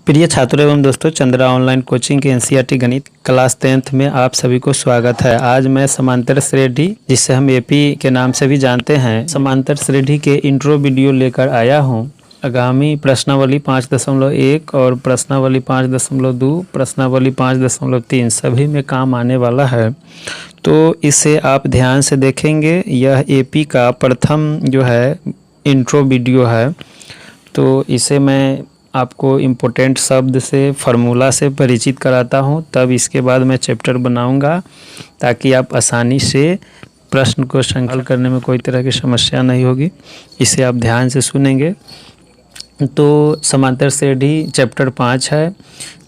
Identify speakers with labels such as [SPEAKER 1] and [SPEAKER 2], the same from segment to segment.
[SPEAKER 1] प्रिय छात्रों एवं दोस्तों, चंद्रा ऑनलाइन कोचिंग के एनसीईआरटी गणित क्लास 10th में आप सभी को स्वागत है। आज मैं समांतर श्रेणी, जिसे हम एपी के नाम से भी जानते हैं, समांतर श्रेणी के इंट्रो वीडियो लेकर आया हूं। आगामी प्रश्नावली 5.1 और प्रश्नावली 5.2, प्रश्नावली 5.3 सभी में काम आने वाला है, तो इसे आप ध्यान से देखेंगे। यह एपी का प्रथम जो है इंट्रो वीडियो है, तो इसे मैं आपको इम्पोर्टेंट शब्द से फार्मूला से परिचित कराता हूं, तब इसके बाद मैं चैप्टर बनाऊंगा ताकि आप आसानी से प्रश्न को हल करने में कोई तरह की समस्या नहीं होगी। इसे आप ध्यान से सुनेंगे। तो समांतर श्रेणी चैप्टर 5 है,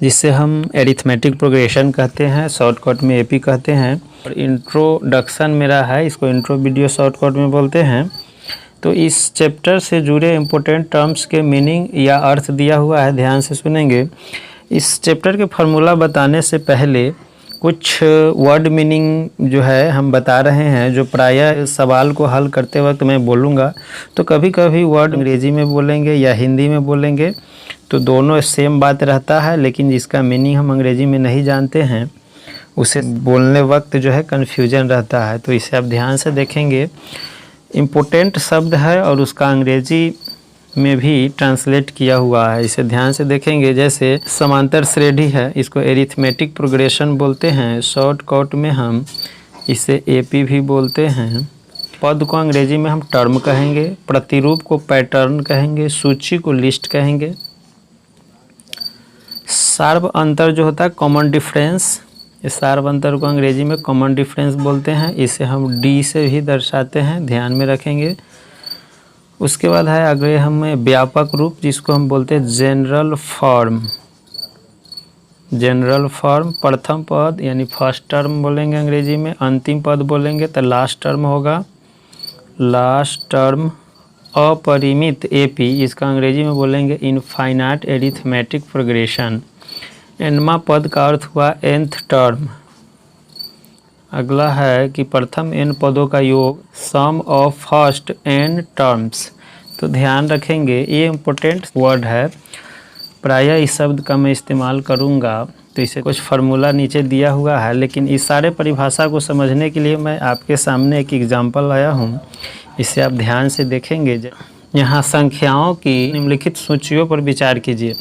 [SPEAKER 1] जिसे हम एरिथमेटिक प्रोग्रेशन कहते हैं, शॉर्टकट में एपी कहते हैं। और इंट्रोडक्शन मेरा है, इसको इंट्रो वीडियो शॉर्टकट में बोलते हैं। तो इस चैप्टर से जुड़े इम्पोर्टेंट टर्म्स के मीनिंग या अर्थ दिया हुआ है, ध्यान से सुनेंगे। इस चैप्टर के फार्मूला बताने से पहले कुछ वर्ड मीनिंग जो है हम बता रहे हैं, जो प्रायः सवाल को हल करते वक्त मैं बोलूँगा। तो कभी कभी वर्ड अंग्रेज़ी में बोलेंगे या हिंदी में बोलेंगे, तो दोनों सेम बात रहता है, लेकिन जिसका मीनिंग हम अंग्रेज़ी में नहीं जानते हैं उसे बोलने वक्त जो है कन्फ्यूजन रहता है। तो इसे आप ध्यान से देखेंगे। इम्पोर्टेंट शब्द है और उसका अंग्रेजी में भी ट्रांसलेट किया हुआ है, इसे ध्यान से देखेंगे। जैसे समांतर श्रेणी है, इसको एरिथमेटिक प्रोग्रेशन बोलते हैं, शॉर्टकट में हम इसे एपी भी बोलते हैं। पद को अंग्रेजी में हम टर्म कहेंगे, प्रतिरूप को पैटर्न कहेंगे, सूची को लिस्ट कहेंगे। सार्व अंतर जो होता है कॉमन डिफरेंस, इस सार्व अंतर को अंग्रेजी में कॉमन डिफरेंस बोलते हैं, इसे हम डी से भी दर्शाते हैं, ध्यान में रखेंगे। उसके बाद है अगले हमें व्यापक रूप, जिसको हम बोलते हैं जनरल फॉर्म। जनरल फॉर्म प्रथम पद यानी फर्स्ट टर्म बोलेंगे अंग्रेजी में, अंतिम पद बोलेंगे तो लास्ट टर्म होगा। लास्ट टर्म अपरिमित एपी, इसका अंग्रेजी में बोलेंगे इनफाइनाइट एरिथमेटिक प्रोग्रेशन। एनमा पद का अर्थ हुआ nth टर्म। अगला है कि प्रथम n पदों का योग, सम ऑफ फर्स्ट n टर्म्स। तो ध्यान रखेंगे, ये इम्पोर्टेंट वर्ड है, प्रायः इस शब्द का मैं इस्तेमाल करूँगा। तो इसे कुछ फार्मूला नीचे दिया हुआ है, लेकिन इस सारे परिभाषा को समझने के लिए मैं आपके सामने एक एग्जाम्पल लाया हूँ, इसे आप ध्यान से देखेंगे। यहाँ संख्याओं की निम्नलिखित सूचियों पर विचार कीजिए।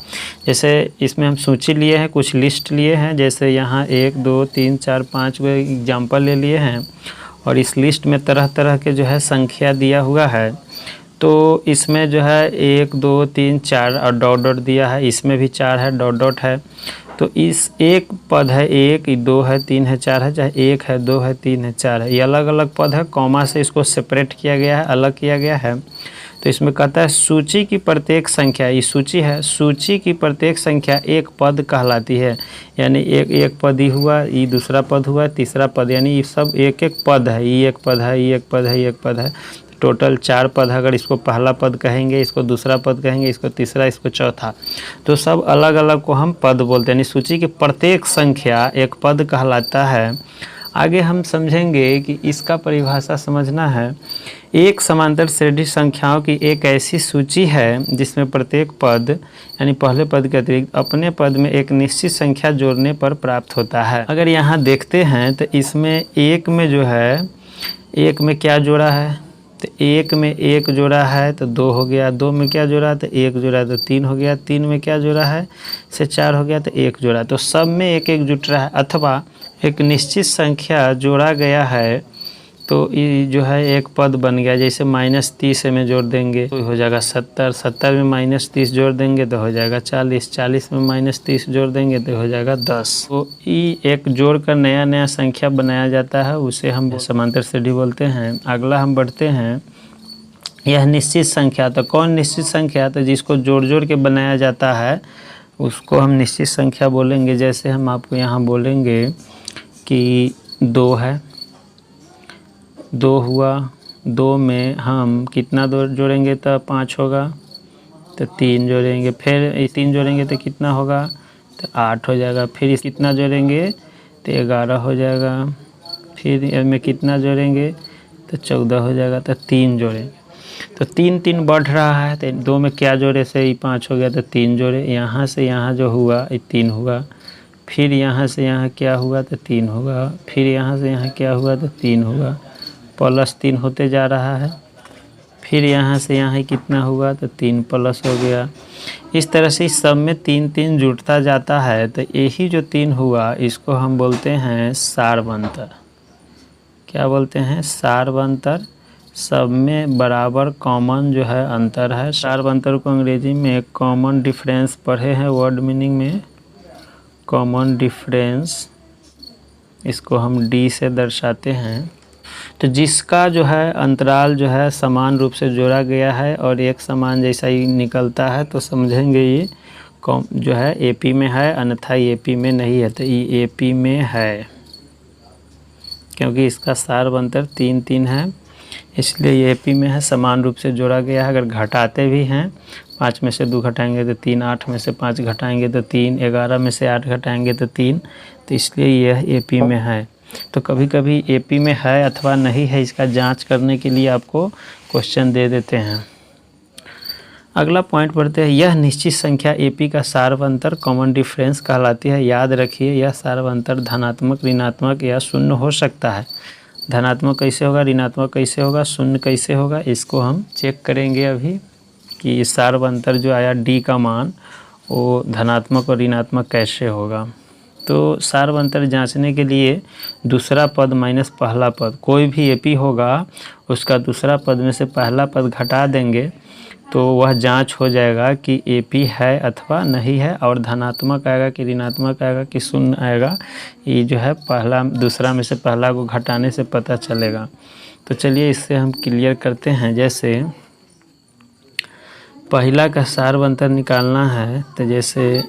[SPEAKER 1] जैसे इसमें हम सूची लिए हैं, कुछ लिस्ट लिए हैं, जैसे यहाँ 1 2 3 4 5 को एग्जाम्पल ले लिए हैं, और इस लिस्ट में तरह तरह के जो है संख्या दिया हुआ है। तो इसमें जो है 1 2 3 4 और डॉट डॉट दिया है, इसमें भी 4 है, डॉट डॉट है। तो इस एक पद है 1 2 है 3 है 4 है, चाहे 1 है 2 है 3 है 4 है, ये अलग अलग पद है, कॉमा से इसको सेपरेट किया गया है, अलग किया गया है। तो इसमें कहता है सूची की प्रत्येक संख्या, ये सूची है, सूची की प्रत्येक संख्या एक पद कहलाती है। यानी एक पद ही हुआ, ये दूसरा पद हुआ, तीसरा पद, यानी ये सब एक एक पद है, ये एक पद है, ये एक पद है, ये एक पद है। टोटल 4 पद है। अगर इसको पहला पद कहेंगे, इसको दूसरा पद कहेंगे, इसको तीसरा, इसको चौथा, तो सब अलग अलग को हम पद बोलते हैं। यानी सूची की प्रत्येक संख्या एक पद कहलाता है। आगे हम समझेंगे कि इसका परिभाषा समझना है। एक समांतर श्रेणी संख्याओं की एक ऐसी सूची है जिसमें प्रत्येक पद यानी पहले पद के अतिरिक्त अपने पद में एक निश्चित संख्या जोड़ने पर प्राप्त होता है। अगर यहाँ देखते हैं तो इसमें एक में जो है, एक में क्या जोड़ा है, तो एक में 1 जोड़ा है तो 2 हो गया, 2 में क्या जोड़ा है तो 1 जोड़ा तो 3 हो गया, 3 में क्या जोड़ा है से 4 हो गया तो 1 जोड़ा। तो सब में एक एक जुट रहा है, अथवा एक निश्चित संख्या जोड़ा गया है तो ये जो है एक पद बन गया। जैसे -30 में जोड़ देंगे तो हो जाएगा 70, 70 में -30 जोड़ देंगे तो हो जाएगा 40, 40 में -30 जोड़ देंगे तो हो जाएगा 10। तो ये एक जोड़ कर नया नया संख्या बनाया जाता है, उसे हम समांतर श्रेणी बोलते हैं। अगला हम बढ़ते हैं, यह निश्चित संख्या। तो कौन निश्चित संख्या? तो जिसको जोड़ जोड़ के बनाया जाता है उसको हम निश्चित संख्या बोलेंगे। जैसे हम आपको यहाँ बोलेंगे कि 2 है, 2 हुआ, 2 में हम कितना जोड़ेंगे तो 5 होगा, तो 3 जोड़ेंगे, फिर 3 जोड़ेंगे तो कितना होगा तो 8 हो जाएगा, फिर कितना जोड़ेंगे तो 11 हो जाएगा, फिर इसमें कितना जोड़ेंगे तो 14 हो जाएगा, तो 3 जोड़ेंगे। तो 3 3 बढ़ रहा है, तो 2 में क्या जोड़े से ये 5 हो गया, तो 3 जोड़े, यहाँ से यहाँ जो हुआ ये 3 हुआ, फिर यहाँ से यहाँ क्या हुआ तो 3 होगा, फिर यहाँ से यहाँ क्या हुआ तो 3 हुआ, प्लस 3 होते जा रहा है, फिर यहाँ से यहाँ कितना हुआ तो 3 प्लस हो गया। इस तरह से इस सब में 3 3 जुड़ता जाता है। तो यही जो 3 हुआ इसको हम बोलते हैं सारवंतर। क्या बोलते हैं? सारवंतर। सब में बराबर कॉमन जो है अंतर है। सारवंतर को अंग्रेजी में कॉमन डिफरेंस पढ़े हैं वर्ड मीनिंग में, कॉमन डिफरेंस, इसको हम डी से दर्शाते हैं। तो जिसका जो है अंतराल जो है समान रूप से जोड़ा गया है और एक समान जैसा ही निकलता है तो समझेंगे ये जो है एपी में है, अन्यथा एपी में नहीं है। तो ये एपी में है क्योंकि इसका सारवंतर 3 3 है, इसलिए ये एपी में है, समान रूप से जोड़ा गया है। अगर घटाते भी हैं 5 में से 2 घटाएंगे तो 3, 8 में से 5 घटाएंगे तो 3, 11 में से 8 घटाएंगे तो 3, तो इसलिए यह एपी में है। तो कभी कभी एपी में है अथवा नहीं है इसका जांच करने के लिए आपको क्वेश्चन दे देते हैं। अगला पॉइंट पढ़ते हैं। यह निश्चित संख्या एपी का सारवंतर कॉमन डिफरेंस कहलाती है। याद रखिए यह सारवंतर धनात्मक, ऋणात्मक या शून्य हो सकता है। धनात्मक कैसे होगा, ऋणात्मक कैसे होगा, शून्य कैसे होगा, इसको हम चेक करेंगे अभी कि सारवंतर जो आया डी का मान वो धनात्मक और ऋणात्मक कैसे होगा। तो सारवंतर जांचने के लिए दूसरा पद माइनस पहला पद, कोई भी एपी होगा उसका दूसरा पद में से पहला पद घटा देंगे तो वह जांच हो जाएगा कि एपी है अथवा नहीं है, और धनात्मक आएगा कि ऋणात्मक आएगा कि शून्य आएगा, ये जो है पहला दूसरा में से पहला को घटाने से पता चलेगा। तो चलिए इससे हम क्लियर करते हैं। जैसे पहला का सारवंतर निकालना है तो जैसे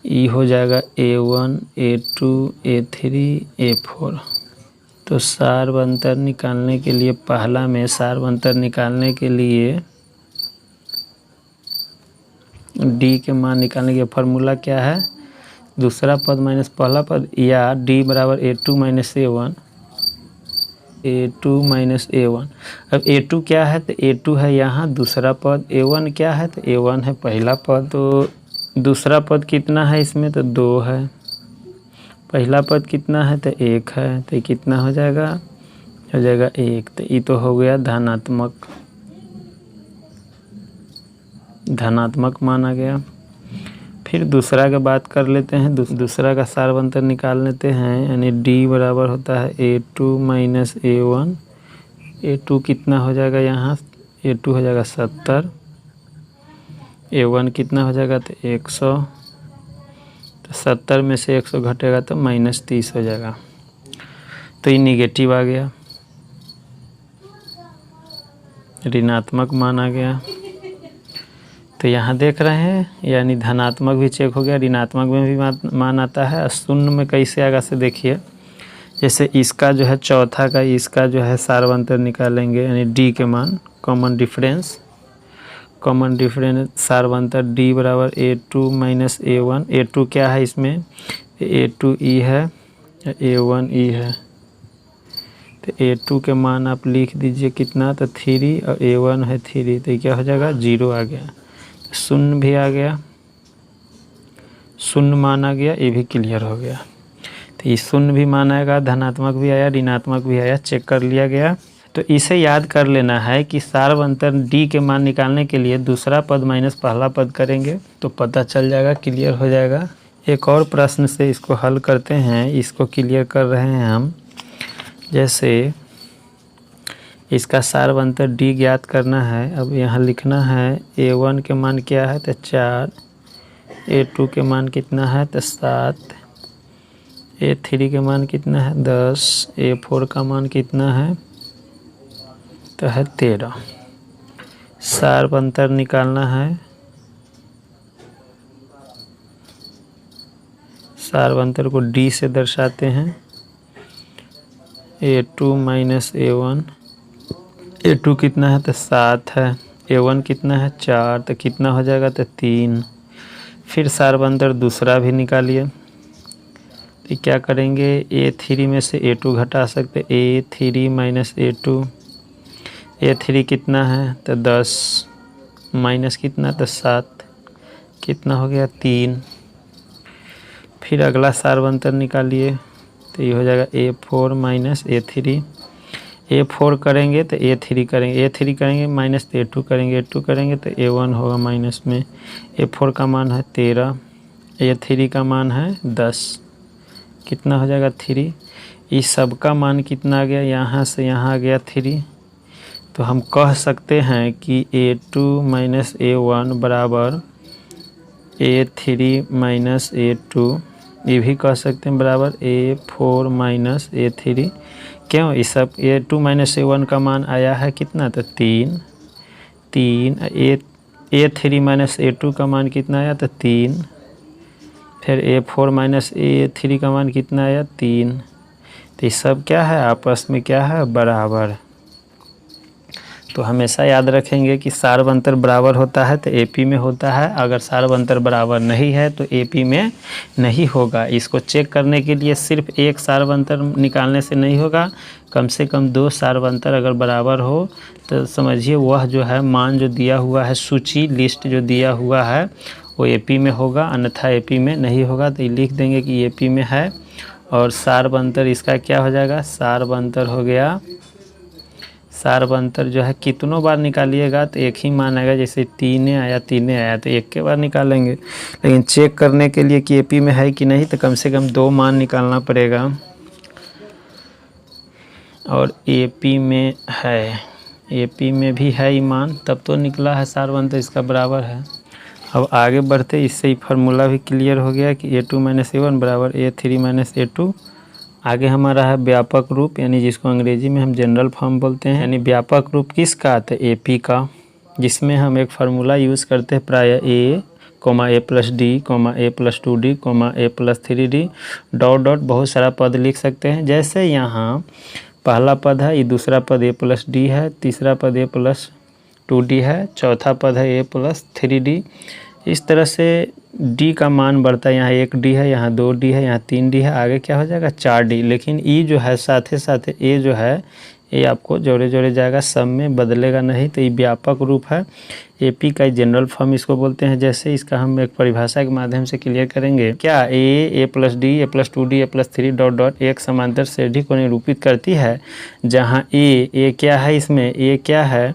[SPEAKER 1] ई हो जाएगा A1 A2 A3 A4। तो सारवंतर निकालने के लिए पहला में सारवंतर निकालने के लिए डी के मान निकालने के फार्मूला क्या है, दूसरा पद माइनस पहला पद, या डी बराबर A2 minus A1, A2 minus A1। अब A2 क्या है तो A2 है यहाँ दूसरा पद, A1 क्या है तो A1 है पहला पद। तो दूसरा पद कितना है इसमें तो 2 है, पहला पद कितना है तो 1 है, तो कितना हो जाएगा 1। तो ये तो हो गया धनात्मक माना गया। फिर दूसरा का बात कर लेते हैं। दूसरा का सारवंतर निकाल लेते हैं, यानी डी बराबर होता है A2 माइनस A1। A2 कितना हो जाएगा यहाँ, A2 हो जाएगा 70, A1 कितना हो जाएगा तो 100। तो 70 में से 100 घटेगा तो -30 हो जाएगा, तो ये निगेटिव आ गया, ऋणात्मक मान आ गया। तो यहाँ देख रहे हैं यानी धनात्मक भी चेक हो गया, ऋणात्मक में भी मान आता है। शून्य में कैसे आएगा से देखिए, जैसे इसका जो है चौथा का इसका जो है सारवंतर निकालेंगे, यानी डी के मान कॉमन डिफरेंस सारवंतर डी बराबर A2 माइनस A1। A2 क्या है इसमें, A2 E है, A1 E है। तो A2 के मान आप लिख दीजिए कितना तो 3, और A1 है 3, तो क्या हो जाएगा 0 आ गया। शून्य भी आ गया, शून्य मान आ गया, ये भी क्लियर हो गया। तो ये शून्य भी मान आएगा, धनात्मक भी आया, ऋणात्मक भी आया, चेक कर लिया गया। तो इसे याद कर लेना है कि सारवंतर डी के मान निकालने के लिए दूसरा पद माइनस पहला पद करेंगे तो पता चल जाएगा, क्लियर हो जाएगा। एक और प्रश्न से इसको हल करते हैं, इसको क्लियर कर रहे हैं हम। जैसे इसका सारवंतर डी ज्ञात करना है। अब यहाँ लिखना है A1 के मान क्या है तो 4, A2 के मान कितना है तो 7, A3 के मान कितना है 10, A4 का मान कितना है तो है 13। सारवंतर निकालना है, सारवंतर को डी से दर्शाते हैं, A2 माइनस A1। A2 कितना है तो 7 है, A1 कितना है 4, तो कितना हो जाएगा तो 3। फिर सारवंतर दूसरा भी निकालिए, तो क्या करेंगे A3 में से A2 घटा सकते, A3 माइनस A2। A3 कितना है तो 10 माइनस कितना तो 7 कितना हो गया 3। फिर अगला सार्वंतर निकालिए तो ये हो जाएगा A4 माइनस A3। A4 करेंगे तो A3 करेंगे, A3 करेंगे माइनस तो A2 करेंगे, A2 करेंगे तो A1 होगा माइनस में। A4 का मान है 13, A3 का मान है 10, कितना हो जाएगा 3। इस सब का मान कितना आ गया, यहाँ से यहाँ आ गया 3। तो हम कह सकते हैं कि A2 माइनस A1 बराबर A3 माइनस A2, ये भी कह सकते हैं बराबर A4 माइनस A3। क्यों, इस सब A2 माइनस A1 का मान आया है कितना तो 3। A3 माइनस A2 का मान कितना आया तो 3। फिर A4 माइनस A3 का मान कितना आया 3। तो ये सब क्या है, आपस में क्या है, बराबर। तो हमेशा याद रखेंगे कि सार्वंतर बराबर होता है तो AP में होता है, अगर सार्वंतर बराबर नहीं है तो AP में नहीं होगा। इसको चेक करने के लिए सिर्फ एक सार्वंतर निकालने से नहीं होगा, कम से कम 2 सार्वंतर अगर बराबर हो तो समझिए वह जो है मान जो दिया हुआ है, सूची लिस्ट जो दिया हुआ है वो AP में होगा, अन्यथा AP में नहीं होगा। तो ये लिख देंगे कि AP में है। और सार्वंतर इसका क्या हो जाएगा, सार्वंतर हो गया, सार्वंतर जो है कितनों बार निकालिएगा तो एक ही मान आएगा, जैसे 3 आया तो एक के बार निकालेंगे। लेकिन चेक करने के लिए कि AP में है कि नहीं तो कम से कम 2 मान निकालना पड़ेगा। और AP में है, AP में भी है ईमान, तब तो निकला है सार्वंतर इसका बराबर है। अब आगे बढ़ते, इससे ही फार्मूला भी क्लियर हो गया कि A2 माइनस A1 बराबर A3 माइनस A2। आगे हमारा है व्यापक रूप, यानी जिसको अंग्रेजी में हम जनरल फॉर्म बोलते हैं। यानी व्यापक रूप किसका, तो AP का, जिसमें हम एक फार्मूला यूज़ करते हैं प्राय A, A plus D, A plus 2D, A plus 3D dot बहुत सारा पद लिख सकते हैं। जैसे यहाँ पहला पद है, ये दूसरा पद A प्लस D है, तीसरा पद A प्लस 2D है, चौथा पद है A प्लस 3D। इस तरह से D का मान बढ़ता है, यहाँ 1D है, यहाँ 2D है, यहाँ 3D है, आगे क्या हो जाएगा 4D। लेकिन E जो है साथ साथ A जो है ये आपको जोड़े जोड़े जाएगा, सब में बदलेगा नहीं। तो ये व्यापक रूप है, AP का जनरल फॉर्म इसको बोलते हैं। जैसे इसका हम एक परिभाषा के माध्यम से क्लियर करेंगे, क्या A plus D, A plus 2D, A plus 3 dot एक समांतर श्रेणी को निरूपित करती है, जहाँ A क्या है, इसमें A क्या है,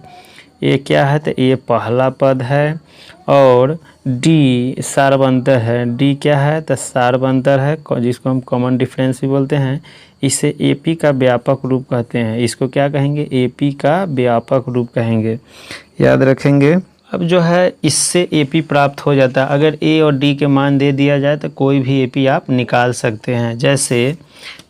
[SPEAKER 1] A क्या है तो A पहला पद है, और D सार्वंतर है। D क्या है तो सार्वंतर है, जिसको हम कॉमन डिफरेंस भी बोलते हैं। इसे AP का व्यापक रूप कहते हैं। इसको क्या कहेंगे, AP का व्यापक रूप कहेंगे, याद रखेंगे। अब जो है इससे AP प्राप्त हो जाता है। अगर A और D के मान दे दिया जाए तो कोई भी AP आप निकाल सकते हैं। जैसे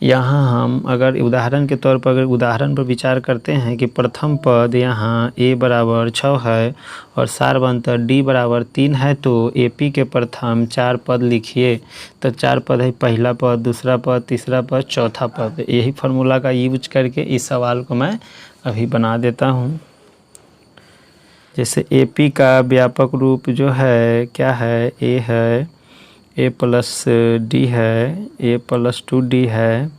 [SPEAKER 1] यहाँ हम अगर उदाहरण के तौर पर उदाहरण पर विचार करते हैं कि प्रथम पद यहाँ A बराबर 6 है और सार्वंतर D बराबर 3 है, तो AP के प्रथम 4 पद लिखिए। तो 4 पद है, पहला पद, दूसरा पद, तीसरा पद, चौथा पद। यही फार्मूला का यूज करके इस सवाल को मैं अभी बना देता हूँ। जैसे AP का व्यापक रूप जो है क्या है, A है, A प्लस D है, A प्लस 2D है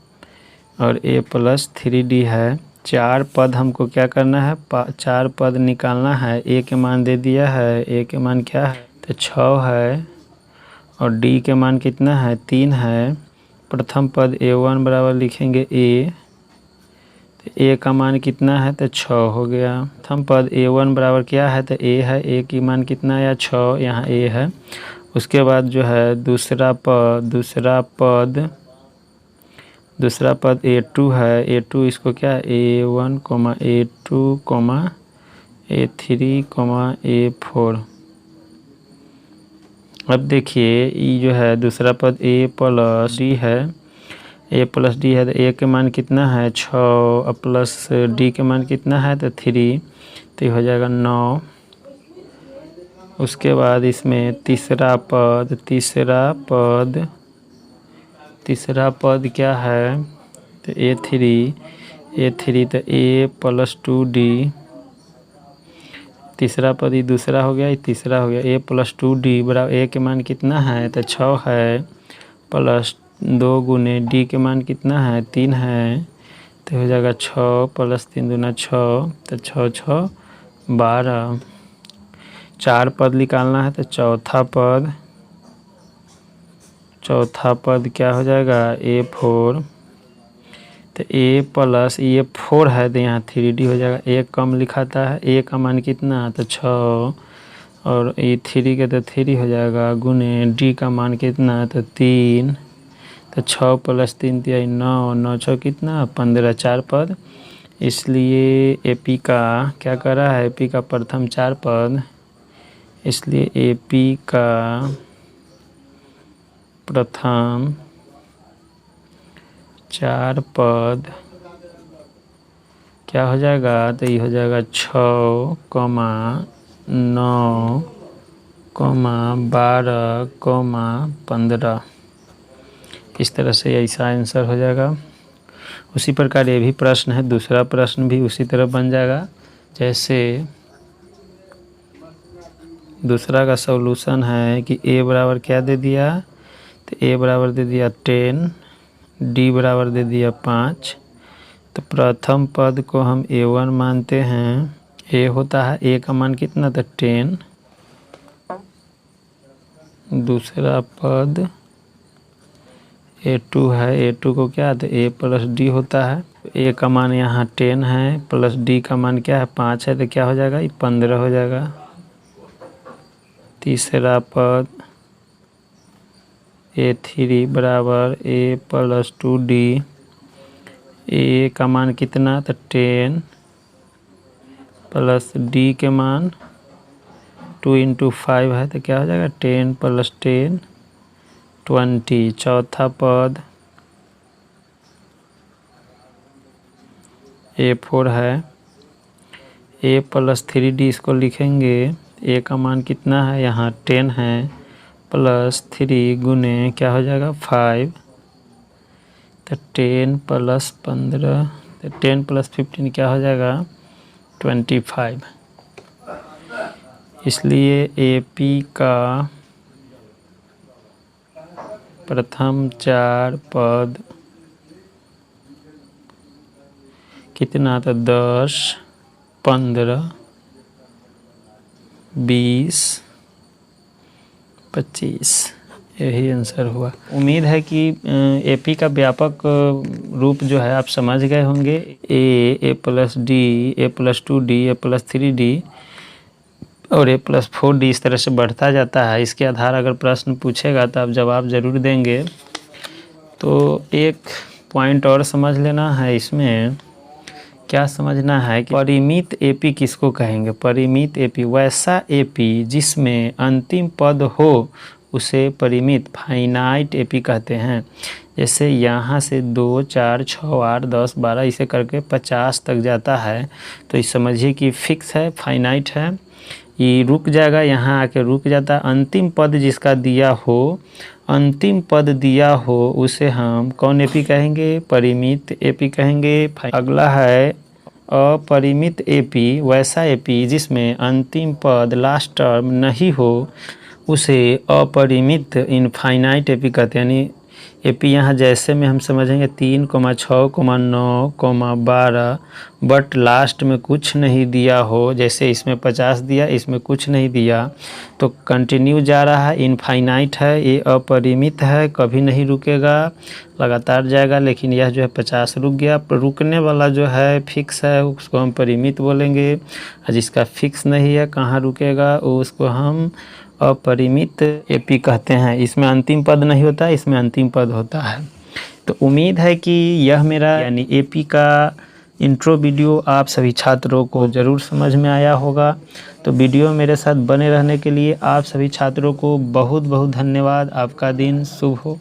[SPEAKER 1] और A प्लस 3D है। 4 पद हमको क्या करना है, 4 पद निकालना है। A के मान दे दिया है, A के मान क्या है तो 6 है, और D के मान कितना है 3 है। प्रथम पद A1 बराबर लिखेंगे A, तो A का मान कितना है तो 6 हो गया। प्रथम पद A1 बराबर क्या है तो A है, A की मान कितना आया 6, यहाँ A है। उसके बाद जो है दूसरा पद A2 है, A2 इसको क्या A1, A2, A3, A4। अब देखिए ये जो है दूसरा पद A प्लस D है, A प्लस D है तो A के मान कितना है 6 प्लस D के मान कितना है तो 3, तो ये हो जाएगा 9। उसके बाद इसमें तीसरा पद क्या है तो A3 तो A प्लस 2D। तीसरा पद ये दूसरा हो गया, ये तीसरा हो गया। A प्लस 2D बराबर A के मान कितना है तो 6 है, प्लस 2 गुने D के मान कितना है 3 है, तो हो जाएगा 6 प्लस 3 दूना 6, तो 6 6 12। 4 पद निकालना है तो चौथा पद क्या हो जाएगा A4। तो A प्लस ये 4 है तो यहाँ 3D हो जाएगा। एक कम लिखाता है, A का मान कितना तो 6 और ये 3 के तो 3 हो जाएगा गुने D का मान कितना तो 3। तो 6 प्लस 3 दिया 9, 9 6 कितना 15, 4 पद। इसलिए AP का क्या कर रहा है, AP का प्रथम 4 पद, इसलिए AP का प्रथम 4 पद क्या हो जाएगा तो ये हो जाएगा 6, 9, 12, 15। इस तरह से ऐसा आंसर हो जाएगा। उसी प्रकार ये भी प्रश्न है, दूसरा प्रश्न भी उसी तरह बन जाएगा। जैसे दूसरा का सॉल्यूशन है कि A बराबर क्या दे दिया, तो A बराबर दे दिया 10, D बराबर दे दिया 5। तो प्रथम पद को हम A1 मानते हैं, A होता है A का मान कितना था 10। दूसरा पद A2 है, A2 को क्या तो A प्लस D होता है। A का मान यहाँ 10 है प्लस D का मान क्या है 5 है, तो क्या हो जाएगा ये 15 हो जाएगा। तीसरा पद A3 बराबर A प्लस 2D, A का मान कितना तो 10 प्लस D के मान 2 × 5 है, तो क्या हो जाएगा 10 प्लस 10 20। चौथा पद A4 है, A प्लस 3D इसको लिखेंगे। A का मान कितना है यहाँ 10 है प्लस 3 गुने क्या हो जाएगा 5, तो 10 प्लस 15, तो 10 प्लस 15 क्या हो जाएगा 25। इसलिए AP का प्रथम 4 पद कितना था 10, 15, 20, 25। यही आंसर हुआ। उम्मीद है कि AP का व्यापक रूप जो है आप समझ गए होंगे। A plus D, A plus 2D, A plus 3D और A प्लस 4D इस तरह से बढ़ता जाता है। इसके आधार अगर प्रश्न पूछेगा तो आप जवाब ज़रूर देंगे। तो एक पॉइंट और समझ लेना है, इसमें क्या समझना है कि परिमित AP किसको कहेंगे। परिमित AP वैसा AP जिसमें अंतिम पद हो उसे परिमित फाइनाइट AP कहते हैं। जैसे यहाँ से 2, 4, 6, 8, 10, 12 इसे करके 50 तक जाता है, तो ये समझिए कि फिक्स है, फाइनाइट है, ये रुक जाएगा, यहाँ आके रुक जाता है। अंतिम पद जिसका दिया हो, अंतिम पद दिया हो उसे हम कौन AP कहेंगे, परिमित AP कहेंगे। अगला है अपरिमित AP वैसा AP जिसमें अंतिम पद लास्ट टर्म नहीं हो उसे अपरिमित इनफाइनाइट AP कहते हैं। यानी AP यहाँ जैसे में हम समझेंगे 3, 6, 9, 12 बट लास्ट में कुछ नहीं दिया हो, जैसे इसमें 50 दिया इसमें कुछ नहीं दिया तो कंटिन्यू जा रहा है, इनफाइनाइट है, ये अपरिमित है, कभी नहीं रुकेगा, लगातार जाएगा। लेकिन यह जो है 50 रुक गया, रुकने वाला जो है फिक्स है उसको हम परिमित बोलेंगे, और जिसका फिक्स नहीं है कहाँ रुकेगा उसको हम अपरिमित AP कहते हैं। इसमें अंतिम पद नहीं होता, इसमें अंतिम पद होता है। तो उम्मीद है कि यह मेरा यानी AP का इंट्रो वीडियो आप सभी छात्रों को ज़रूर समझ में आया होगा। तो वीडियो मेरे साथ बने रहने के लिए आप सभी छात्रों को बहुत बहुत धन्यवाद। आपका दिन शुभ हो।